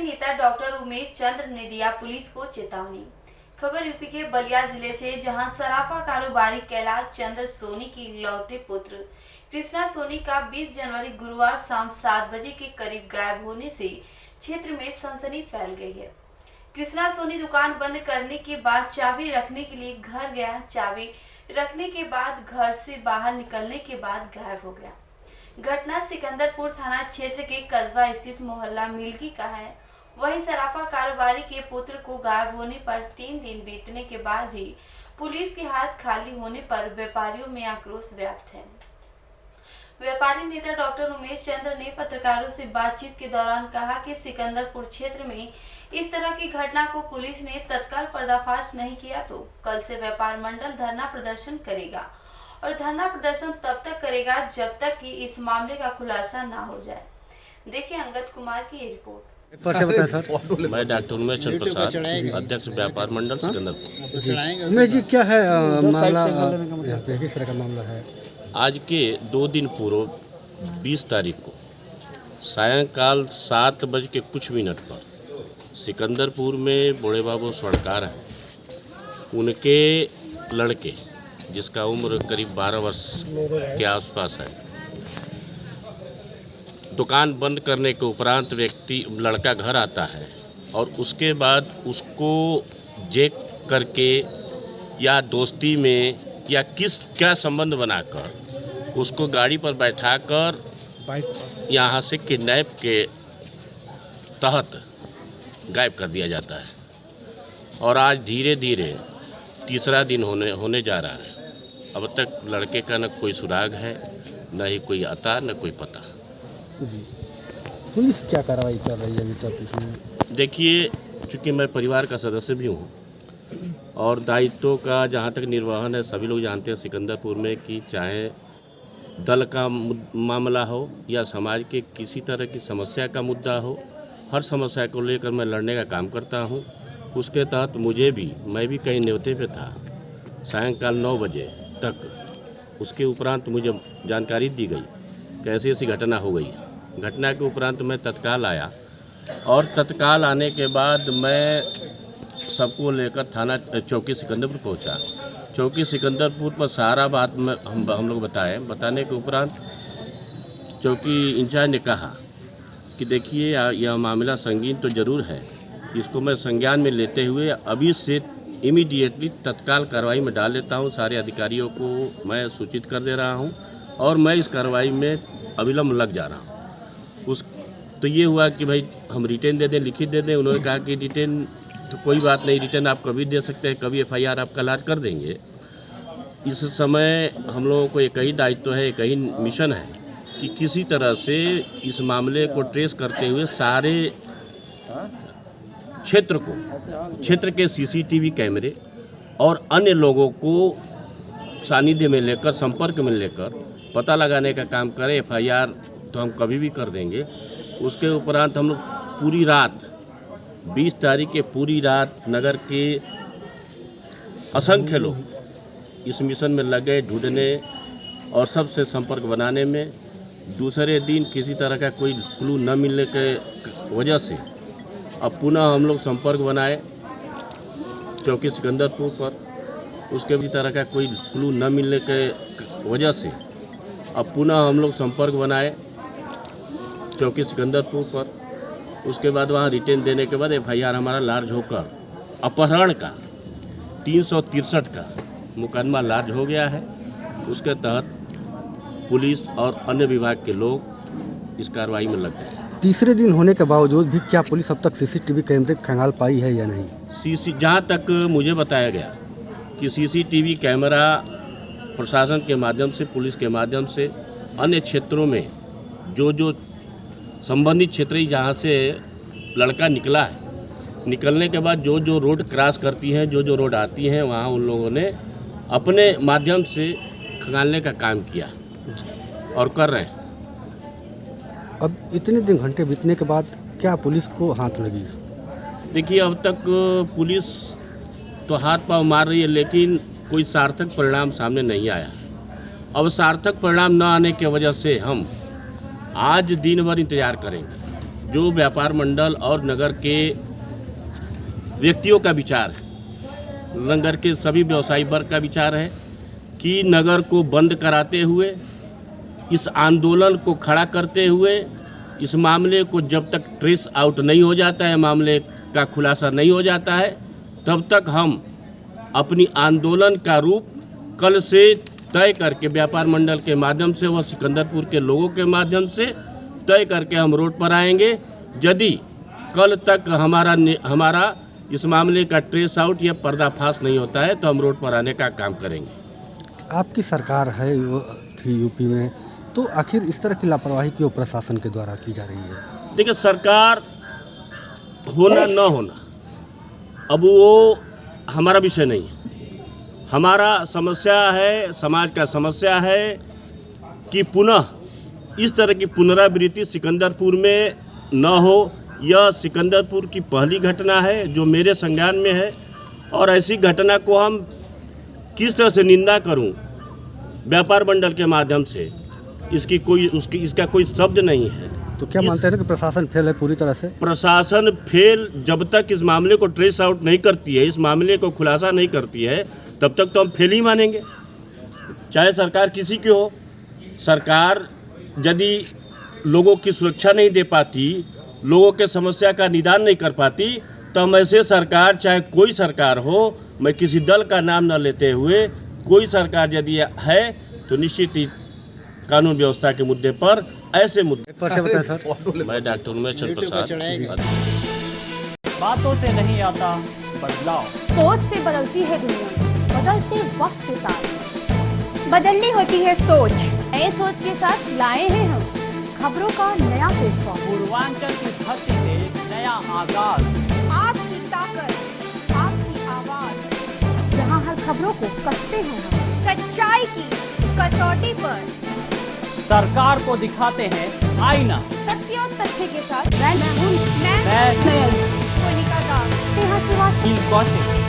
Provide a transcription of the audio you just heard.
व्यापारी नेता डॉक्टर उमेश चंद्र ने दिया पुलिस को चेतावनी। खबर यूपी के बलिया जिले से, जहां सराफा कारोबारी कैलाश चंद्र सोनी की इकलौते पुत्र कृष्णा सोनी का 20 जनवरी गुरुवार शाम 7 बजे के करीब गायब होने से क्षेत्र में सनसनी फैल गई है। कृष्णा सोनी दुकान बंद करने के बाद चाबी रखने के लिए घर गया। चाबी रखने के बाद घर से बाहर निकलने के बाद गायब हो गया। घटना सिकंदरपुर थाना क्षेत्र के कस्बा स्थित मोहल्ला मिल्की का है। वहीं सराफा कारोबारी के पुत्र को गायब होने पर 3 दिन बीतने के बाद भी पुलिस के हाथ खाली होने पर व्यापारियों में आक्रोश व्याप्त है। व्यापारी नेता डॉक्टर उमेश चंद्र ने पत्रकारों से बातचीत के दौरान कहा कि सिकंदरपुर क्षेत्र में इस तरह की घटना को पुलिस ने तत्काल पर्दाफाश नहीं किया तो कल से व्यापार मंडल धरना प्रदर्शन करेगा और धरना प्रदर्शन तब तक करेगा जब तक कि इस मामले का खुलासा ना हो जाए। देखिए अंगद कुमार की ये रिपोर्ट। बता सर। मैं डॉक्टर उमेश चंद्र प्रसाद, अध्यक्ष व्यापार मंडल सिकंदरपुर। उमेश जी, क्या है मामला? किस तरह का मामला है? आज के 2 दिन पूर्व 20 तारीख को सायंकाल 7 बज के कुछ मिनट पर सिकंदरपुर में बड़े बाबू स्वर्णकार हैं, उनके लड़के जिसका उम्र करीब 12 वर्ष के आसपास है, दुकान बंद करने के उपरांत लड़का घर आता है और उसके बाद उसको जेक करके या दोस्ती में या क्या संबंध बनाकर उसको गाड़ी पर बैठाकर यहाँ से किडनैप के तहत गायब कर दिया जाता है। और आज धीरे धीरे तीसरा दिन होने जा रहा है। अब तक लड़के का न कोई सुराग है, न ही कोई अता, न कोई पता। जी, पुलिस क्या कार्रवाई कर रही है अभी तक? देखिए, चूँकि मैं परिवार का सदस्य भी हूँ और दायित्वों का जहाँ तक निर्वहन है, सभी लोग जानते हैं सिकंदरपुर में कि चाहे दल का मामला हो या समाज के किसी तरह की समस्या का मुद्दा हो, हर समस्या को लेकर मैं लड़ने का काम करता हूँ। उसके तहत मैं भी कहीं न्योते पे था सायंकाल 9 बजे तक। उसके उपरांत मुझे जानकारी दी गई कि ऐसी घटना हो गई। घटना के उपरांत मैं तत्काल आया और तत्काल आने के बाद मैं सबको लेकर थाना चौकी सिकंदरपुर पहुंचा। चौकी सिकंदरपुर पर सारा बात में हम लोग बताने के उपरांत चौकी इंचार्ज ने कहा कि देखिए, यह मामला संगीन तो ज़रूर है, इसको मैं संज्ञान में लेते हुए अभी से इमीडिएटली तत्काल कार्रवाई में डाल देता हूँ। सारे अधिकारियों को मैं सूचित कर दे रहा हूँ और मैं इस कार्रवाई में अविलंब लग जा रहा हूँ। तो ये हुआ कि भाई हम रिटेन दे दें, लिखित दे दें। उन्होंने कहा कि रिटेन तो कोई बात नहीं, रिटेन आप कभी दे सकते हैं, कभी FIR आपका लाज कर देंगे। इस समय हम लोगों को एक ही दायित्व है, एक ही मिशन है कि किसी तरह से इस मामले को ट्रेस करते हुए सारे क्षेत्र के CCTV कैमरे और अन्य लोगों को सानिध्य में लेकर, संपर्क में लेकर पता लगाने का काम करें। FIR तो हम कभी भी कर देंगे। उसके उपरांत हम लोग पूरी रात 20 तारीख के पूरी रात नगर के असंख्य लोग इस मिशन में लगे, ढूंढने और सबसे संपर्क बनाने में। दूसरे दिन किसी तरह का कोई क्लू न मिलने के वजह से अब पुनः हम लोग संपर्क बनाए चौकी सिकंदरपुर पर। उसके किसी तरह का कोई क्लू न मिलने के वजह से अब पुनः हम लोग संपर्क बनाए चौकी सिकंदरपुर पर। उसके बाद वहाँ रिटेन देने के बाद FIR हमारा लार्ज होकर अपहरण का 363 का मुकदमा लार्ज हो गया है। उसके तहत पुलिस और अन्य विभाग के लोग इस कार्रवाई में लग गए। तीसरे दिन होने के बावजूद भी क्या पुलिस अब तक CCTV कैमरे खंगाल पाई है या नहीं? जहाँ तक मुझे बताया गया कि CCTV कैमरा प्रशासन के माध्यम से, पुलिस के माध्यम से अन्य क्षेत्रों में जो संबंधित क्षेत्र जहाँ से लड़का निकला है, निकलने के बाद जो रोड क्रॉस करती हैं, जो रोड आती हैं, वहाँ उन लोगों ने अपने माध्यम से खंगालने का काम किया और कर रहे हैं। अब इतने दिन घंटे बीतने के बाद क्या पुलिस को हाथ लगी? देखिए, अब तक पुलिस तो हाथ पांव मार रही है, लेकिन कोई सार्थक परिणाम सामने नहीं आया। अब सार्थक परिणाम न आने की वजह से हम आज दिन भर इंतजार करेंगे जो व्यापार मंडल और नगर के व्यक्तियों का विचार है, नगर के सभी व्यवसायी वर्ग का विचार है कि नगर को बंद कराते हुए, इस आंदोलन को खड़ा करते हुए, इस मामले को जब तक ट्रेस आउट नहीं हो जाता है, मामले का खुलासा नहीं हो जाता है, तब तक हम अपनी आंदोलन का रूप कल से तय करके व्यापार मंडल के माध्यम से व सिकंदरपुर के लोगों के माध्यम से तय करके हम रोड पर आएंगे। यदि कल तक हमारा इस मामले का ट्रेस आउट या पर्दाफाश नहीं होता है तो हम रोड पर आने का काम करेंगे। आपकी सरकार है थी यूपी में, तो आखिर इस तरह की लापरवाही क्यों प्रशासन के द्वारा की जा रही है? देखिए, सरकार होना न होना अब वो हमारा विषय नहीं है। हमारा समस्या है, समाज का समस्या है कि पुनः इस तरह की पुनरावृत्ति सिकंदरपुर में न हो। यह सिकंदरपुर की पहली घटना है जो मेरे संज्ञान में है, और ऐसी घटना को हम किस तरह से निंदा करूं व्यापार मंडल के माध्यम से, इसका कोई शब्द नहीं है। तो क्या मानते हैं कि प्रशासन फेल है पूरी तरह से? प्रशासन फेल जब तक इस मामले को ट्रेस आउट नहीं करती है, इस मामले को खुलासा नहीं करती है, तब तक तो हम फेल ही मानेंगे, चाहे सरकार किसी की हो। सरकार यदि लोगों की सुरक्षा नहीं दे पाती, लोगों के समस्या का निदान नहीं कर पाती, तो हम ऐसे सरकार, चाहे कोई सरकार हो, मैं किसी दल का नाम न लेते हुए, कोई सरकार यदि है तो निश्चित ही कानून व्यवस्था के मुद्दे पर ऐसे मुद्दे बताएं सर। मैं डॉक्टर उमेश चंद्र प्रसाद। बातों से नहीं आता बदलाव, सोच से बदलती है दुनिया, बदलते वक्त के साथ बदलनी होती है सोच। नए सोच के साथ लाए हैं हम खबरों का नया प्लेटफॉर्म। पूर्वांचल की धरती से एक नया आगाज, आपकी ताकत, आपकी आवाज, जहां हर खबरों को कसते हैं हम सच्चाई की कसौटी पर। सरकार को दिखाते हैं आईना। सत्य और तथ्य के साथ मैं मैं नयन मोनिका दास, नेहा श्रीवास्तव, कौशिक।